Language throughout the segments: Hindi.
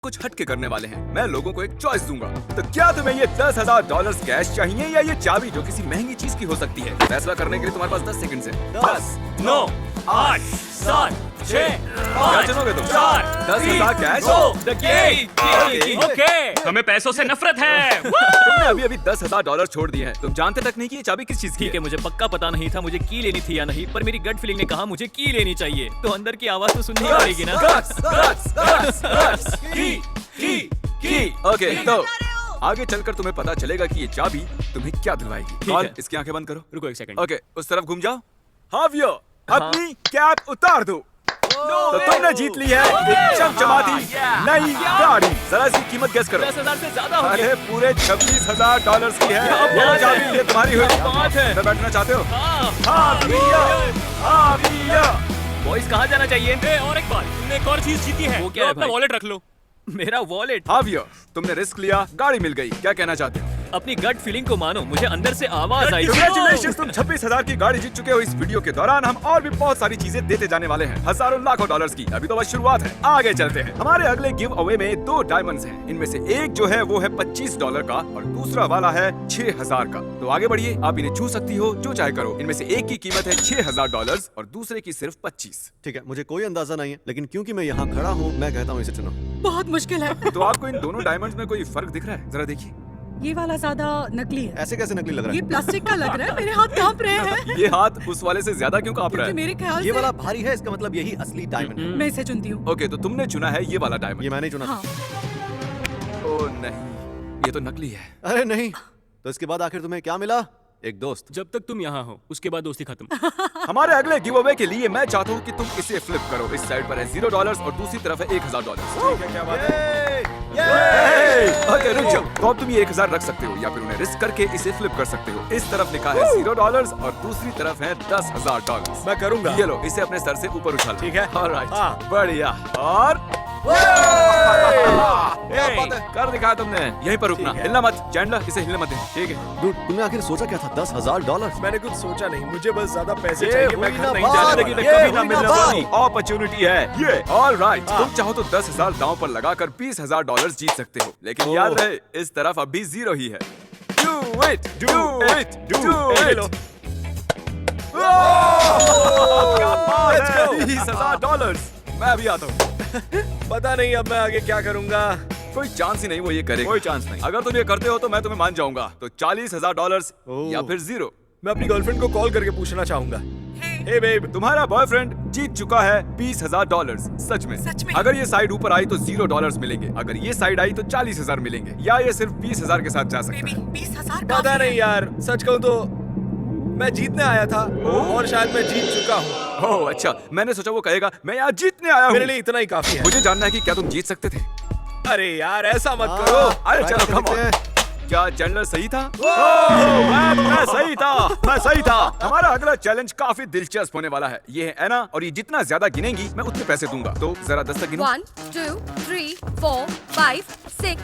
कुछ हटके करने वाले हैं। मैं लोगों को एक चॉइस दूंगा। तो क्या तुम्हें ये $10,000 कैश चाहिए या ये चाबी जो किसी महंगी चीज की हो सकती है? फैसला करने के लिए तुम्हारे पास 10 सेकंड है। 10, 9, 8, 7, 6, क्या चुनोगे तुम? 10,000 कैश? ओके, हमें पैसों से नफरत है। तुमने अभी $10,000 छोड़ दिए हैं। तुम जानते तक नहीं कि ये चाबी किस चीज की ठीक है, मुझे पक्का पता नहीं था मुझे की लेनी थी या नहीं, पर मेरी गट फीलिंग ने कहा मुझे की लेनी चाहिए, तो अंदर की आवाज तो सुननी पड़ेगी ना। ओके, तो आगे चलकर तुम्हें पता चलेगा कि ये चाबी तुम्हें क्या दिलवाएगी। ठीक है। इसकी आंखें बंद करो। रुको एक सेकंड। ओके, उस तरफ घूम जाओ। हावियो, अपनी कैप उतार दो। तो तुमने जीत ली है एक चमचमाती नई गाड़ी। जरा सी कीमत गेस करो। 10,000 से ज्यादा हो अरे पूरे $26,000 की है। ये चाबी ये तुम्हारी हुई। बात है। अंदर बैठना चाहते हो? बॉयज कहाँ जाना चाहिए? और एक बात, तुमने एक और चीज जीती है। वो क्या है अपना भाई? वॉलेट रख लो। मेरा वॉलेट। हावियो, तुमने रिस्क लिया, गाड़ी मिल गई। क्या कहना चाहते हो? अपनी गट फीलिंग को मानो, मुझे अंदर से आवाज आई। Congratulations, तुम 26,000 की गाड़ी जीत चुके हो। इस वीडियो के दौरान हम और भी बहुत सारी चीजें देते जाने वाले हैं, हजारों लाखों डॉलर्स की। अभी तो बस शुरुआत है, आगे चलते हैं। हमारे अगले गिव अवे में 2 डायमंड्स हैं। इनमें से एक जो है वो है $25 का और दूसरा वाला है 6,000 का। तो आगे बढ़िए, आप इन्हें छू सकती हो, जो चाहे करो। इनमें से एक की कीमत है $6,000 और दूसरे की सिर्फ 25। ठीक है, मुझे कोई अंदाजा नहीं है, लेकिन क्योंकि मैं यहाँ खड़ा हूँ, मैं कहता हूँ इसे चुनो। बहुत मुश्किल है। तो आपको इन दोनों डायमंड्स में कोई फर्क दिख रहा है? जरा देखिए। ये वाला ज्यादा नकली है। ऐसे कैसे नकली लग रहा ये है? प्लास्टिक का लग रहा है। मेरे हाथ कांप रहे हैं। ये हाथ उस वाले से ज्यादा क्यों कांप रहा क्योंकि है? मेरे ख्याल ये से वाला भारी है, इसका मतलब यही असली डायमंड है। मैं इसे चुनती हूँ। ओके, तो तुमने चुना है ये वाला डायमंड। ये मैंने चुना। हाँ। ओह नहीं, ये तो नकली है। अरे नहीं, तो इसके बाद आखिर तुम्हें क्या मिला? एक दोस्त। जब तक तुम यहाँ हो, उसके बाद दोस्ती खत्म। हमारे अगले गिव अवे के लिए मैं चाहता हूँ कि तुम इसे फ्लिप करो। इस साइड पर है $0 और दूसरी तरफ है $1,000। क्या बात है? ओके, रुक जाओ। तो अब तुम ये 1,000 रख सकते हो या फिर उन्हें रिस्क करके इसे फ्लिप कर सकते हो। इस तरफ लिखा है $0 और दूसरी तरफ है $10,000। मैं करूंगा। ये लो, इसे अपने सर से ऊपर उछालो। ठीक है। ऑलराइट, हाँ। बढ़िया। और क्या बात है? कर दिखाया तुमने। यहीं पर रुकना, ठीक है। हिलना मत। चैंडलर, इसे हिलने मत दे। ठीक है। डूड, तुमने आखिर सोचा क्या था? $10,000? मैंने कुछ सोचा नहीं, मुझे बस ज्यादा पैसे ये चाहिए। मैं हुई घर ना नहीं बात। जाने जिंदगी में ये कभी ना हुई ना मिलने बात। वाली अपॉर्चुनिटी है ये। ऑलराइट, तुम चाहो तो $10,000 दांव पर लगाकर $20,000 जीत सकते हो, लेकिन याद रहे इस तरफ अभी 0 ही है। Do it, do it, do ले it। लो। क्या बात है? $20,000। मैं अभी आता हूँ। पता नहीं अब मैं आगे क्या करूंगा। कोई चांस ही नहीं वो ये करेगा। कोई चांस नहीं। अगर तुम ये करते हो तो मैं तुम्हें मान जाऊंगा। तो $40,000 ओह। या फिर 0। मैं अपनी गर्लफ्रेंड को कॉल करके पूछना चाहूंगा। हे बेब, तुम्हारा बॉयफ्रेंड जीत चुका है $20,000। सच में? सच में? अगर ये साइड ऊपर आई तो $0 मिलेंगे, अगर ये साइड आई तो $40,000 मिलेंगे, या ये सिर्फ $20,000 के साथ जा सकता बेबी, है। 20,000 पता नहीं यार, सच कहूँ तो मैं जीतने आया था और शायद मैं जीत चुका हूँ। ओह अच्छा, मैंने सोचा वो कहेगा मैं यहाँ जीतने आया मेरे हूँ। लिए इतना ही काफी है। मुझे जानना है कि क्या तुम जीत सकते थे। अरे यार ऐसा मत करो। अरे चलो, देखते come on। हैं। क्या चैंडलर सही था? मैं सही था, मैं सही था। हमारा अगला चैलेंज काफी दिलचस्प होने वाला है। ये है एना और ये जितना ज्यादा गिनेगी मैं उतने पैसे दूंगा। तो जरा 10 तक गिनो। 1, 2, 3, 4, 5, 6,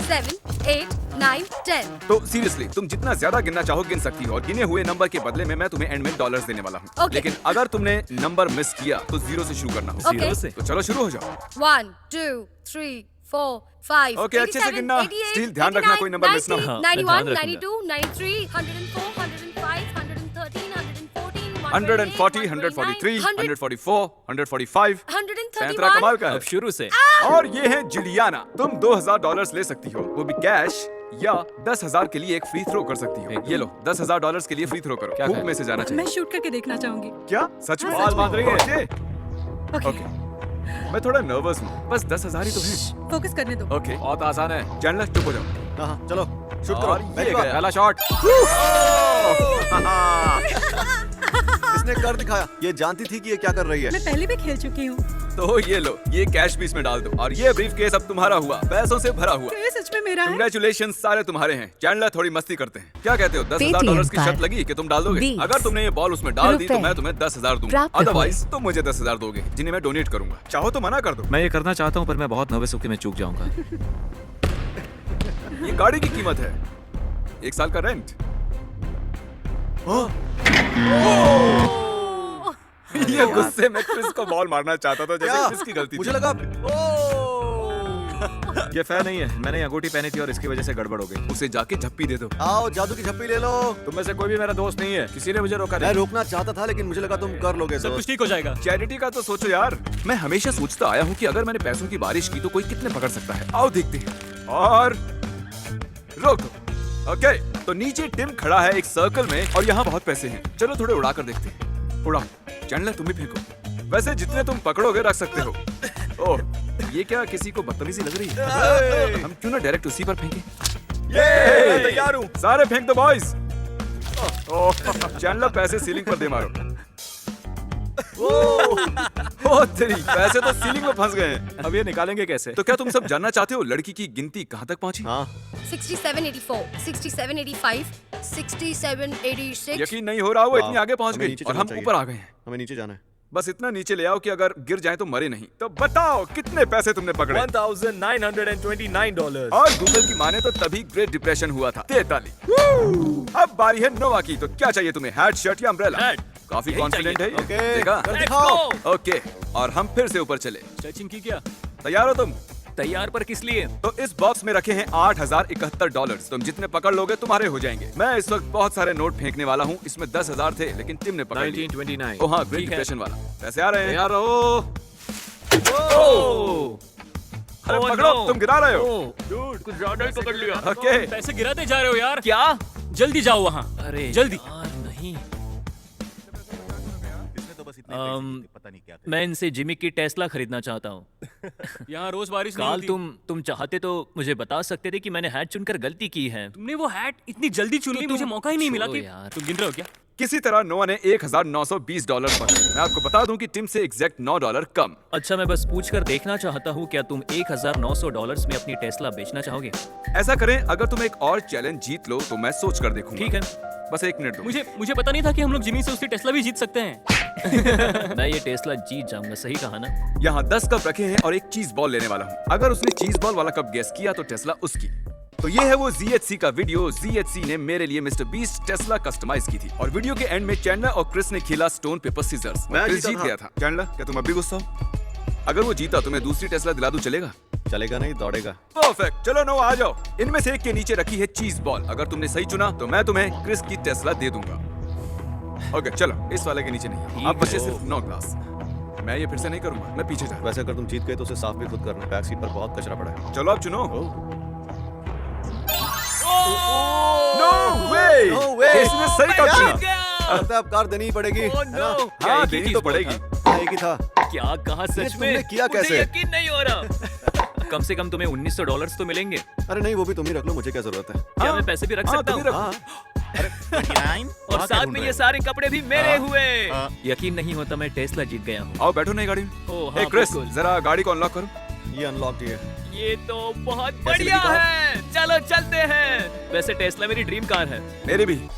7, 8, 9, 10. तो सीरियसली तुम जितना ज्यादा गिनना चाहो गिन सकती हो और गिने हुए नंबर के बदले में मैं तुम्हें एंड में डॉलर्स देने वाला हूँ। Okay. लेकिन अगर तुमने नंबर मिस किया तो 0 से शुरू करना होगा। Okay. 0 से। तो चलो शुरू हो जाओ। 1, 2, 3, 4, 5. Okay, अच्छे से गिनना। Still ध्यान रखना कोई number miss ना हो। हाँ, मैं 91, ध्यान 92, 93, 104, 105, 113, 114, 140, 143, 144, 145। 131, सैंतरा कमाल का है। अब शुरू से। और ये है जुलियाना। तुम $2,000 ले सकती हो, वो भी कैश, या 10,000 के लिए एक फ्री थ्रो कर सकती हो। ये लो, $10,000 के लिए फ्री थ्रो करो। क्या हुक खाया? में से जाना चाहिए। मैं शूट करके देखना चाहूंगी। क्या सच में? हाँ, सच में। बात रही है। ओके, ओके, मैं थोड़ा नर्वस हूँ। बस 10,000 ही तो है। फोकस करने दो। ओके, बहुत आसान है। चैंडलर चुप हो जाओ। हाँ हाँ, चलो शूट करो। और ये पहली गया बार। पहला शॉट। इसने कर दिखाया। ये जानती थी कि ये क्या कर रही है। मैं पहले भी खेल चुकी हूँ। तो ये लो, ये कैश भी इसमें डाल दो और ये ब्रीफ केस अब तुम्हारा हुआ, पैसों से भरा हुआ। तो ये सच में मेरा है। कंग्रेचुलेशन, सारे तुम्हारे हैं। चैंडलर थोड़ी मस्ती करते हैं। क्या कहते हो? $10,000 की शर्त लगी कि तुम डाल दोगे? अगर तुमने ये बॉल उसमें डाल दी तो मैं तुम्हें 10,000 दूंगा। अदरवाइज तुम मुझे 10,000 दोगे, जिन्हें मैं डोनेट करूंगा। चाहो तो मना कर दो। मैं ये करना चाहता हूँ पर मैं बहुत नर्वस हूँ कि मैं चूक जाऊंगा। ये गाड़ी की कीमत है 1 साल का रेंट। ये गुस्से में क्रिस को बॉल मारना चाहता था, जैसे क्या? क्रिस की गलती मुझे थी। लगा ये फैन नहीं है, मैंने अंगूठी पहनी थी और इसकी वजह से गड़बड़ हो गई। उसे जाके झप्पी दे दो। आओ जादू की झप्पी ले लो। तुम में से कोई भी मेरा दोस्त नहीं है, किसी ने मुझे रोका मैं नहीं। रोकना चाहता था लेकिन मुझे लगा तुम कर लोगे सब कुछ दोस्त। ठीक हो जाएगा। चैरिटी का तो सोचो यार। मैं हमेशा सोचता आया हूँ कि अगर मैंने पैसों की बारिश की तो कोई कितने पकड़ सकता है। आओ देखते हैं। और रोक दो। ओके, तो नीचे टिम खड़ा है एक सर्कल में और यहाँ बहुत पैसे हैं। चलो थोड़े उड़ा कर देखते हैं। उड़ाओ। चैंडलर तुम भी फेंको। वैसे जितने तुम पकड़ोगे रख सकते हो। ओह, ये क्या किसी को बदतमीजी लग रही है? हम क्यों ना डायरेक्ट उसी पर फेंके? मैं तैयार हूँ। सारे फेंक दो बॉयज। चैंडलर पैसे सीलिंग पर दे मारो। ओ तेरी, पैसे तो सीलिंग में फंस गए हैं। अब ये निकालेंगे कैसे? तो क्या तुम सब जानना चाहते हो लड़की की गिनती कहाँ तक पहुँची? हाँ 6784, 6785, 6786. यकीन नहीं हो रहा, वो इतनी वाह, आगे पहुँच हमें गई नीचे और चलना हम चाहिए। ऊपर आ गए हैं। हमें नीचे जाना है। बस इतना नीचे ले आओ कि अगर गिर जाए तो मरे नहीं। तो बताओ कितने पैसे तुमने पकड़े? $1,929. और गूगल की माने तो तभी ग्रेट डिप्रेशन हुआ था। 43। अब बारी है नोवा की। तो क्या चाहिए तुम्हें, हैट, शर्ट या अम्ब्रेला? हैट। काफी यही कॉन्फिडेंट है चाहिए। ये। ओके, देखा? कर Let's दिखाओ। go! ओके, और हम फिर से ऊपर चले। स्ट्रेचिंग की क्या? तैयार हो तुम? तैयार पर किस लिए? तो इस बॉक्स में रखे हैं $8,071। तुम जितने पकड़ लोगे तुम्हारे हो जाएंगे। मैं इस वक्त बहुत सारे नोट फेंकने वाला हूँ। इसमें 10,000 थे लेकिन टिम ने पकड़ लिए। 1929. ओ हाँ, ग्रेट ठीक है। डिप्रेशन वाला। पैसे आ रहे हैं। तैयार रहो। अरे Oh, पकड़ो, no. तुम गिरा रहे हो। Dude, कुछ ज्यादा ही पकड़ लिया। ओके, पैसे गिराते जा रहे हो यार। क्या? जल्दी जाओ वहाँ। अरे जल्दी। यार, नहीं। पता नहीं क्या मैं इनसे जिमी की टेस्ला खरीदना चाहता हूँ। यहाँ रोज बारिश नहीं काल होती। तुम चाहते तो मुझे बता सकते थे कि मैंने हैट चुनकर गलती की है। तुमने वो हैट इतनी जल्दी चुनी, तो मुझे मौका ही नहीं मिला छोड़ो कि यार। तुम गिन रहे हो क्या? किसी तरह नोआ ने $1,920 पकड़े। मैं आपको बता दूं कि टिम से एग्जैक्ट $9 कम। अच्छा, मैं बस पूछकर देखना चाहता हूँ, क्या तुम $1,900 में अपनी टेस्ला बेचना चाहोगे? ऐसा करें, अगर तुम एक और चैलेंज जीत लो तो मैं सोच कर देखूंगा। ठीक है। बस 1 मिनट दो। मुझे पता नहीं था कि हम लोग जिमी से उसकी टेस्ला भी जीत सकते हैं। मैं ये टेस्ला जीत जाऊंगा, सही कहा ना? यहाँ 10 कप रखे हैं और एक चीज बॉल लेने वाला हूँ। अगर उसने चीज बॉल वाला कप गेस किया तो टेस्ला उसकी। तो ये है वो ZHC का वीडियो। ZHC ने मेरे लिए मिस्टर बीस्ट टेस्ला कस्टमाइज की थी और वीडियो के एंड में चैंडलर और क्रिस ने खेला स्टोन पेपर सीजर्स। मैं क्रिस जीता जीत था। गया था। चैंडलर, क्या तुम अभी गुस्सा हो? अगर वो जीता तो मैं दूसरी टेस्ला दिला दूं, चलेगा? चलेगा नहीं, दौड़ेगा। परफेक्ट, चलो नो आ जाओ। इनमें से एक के नीचे रखी है चीज बॉल। अगर तुमने सही चुना तो मैं तुम्हें क्रिस की टेस्ला दे दूंगा। ओके चलो, इस वाले के नीचे नहीं। अब बचे सिर्फ 9 ग्लास। मैं ये फिर से नहीं करूंगा, मैं पीछे जा। वैसे अगर तुम जीत गए तो उसे साफ भी खुद करना। बैक सीट पर बहुत कचरा पड़ा है। चलो अब चुनो। नो वे! No way! इसने सही कब चुना? लगता है अब कार देनी ही पड़ेगी, है ना? क्या हाँ, एक ही देनी चीज तो बोल पड़ेगी। था? एक ही था। क्या कहा सच ये में? तुमने किया मुझे कैसे? यकीन नहीं हो रहा। कम से कम तुम्हें $1,900 तो मिलेंगे। अरे नहीं, वो भी तुम ही रख लो, मुझे क्या जरूरत है। क्या हाँ। मैं पैसे भी रख हाँ, सकता तुम ही हूँ? रखो। हाँ। और साथ में ये सारे कपड़े भी मेरे हुए। यकीन नहीं होता मैं टेस्ला जीत गया हूँ। आओ बैठो नहीं गाड़ी में। ओह, हाँ, ए क्रिस, बिल्कुल। जरा गाड़ी को अनलॉक करो। ये अनलॉक है। ये तो बहुत कैसे बढ़िया लगी कार? है। चलो चलते हैं। वैसे टेस्ला मेरी ड्रीम कार है। मेरे भी।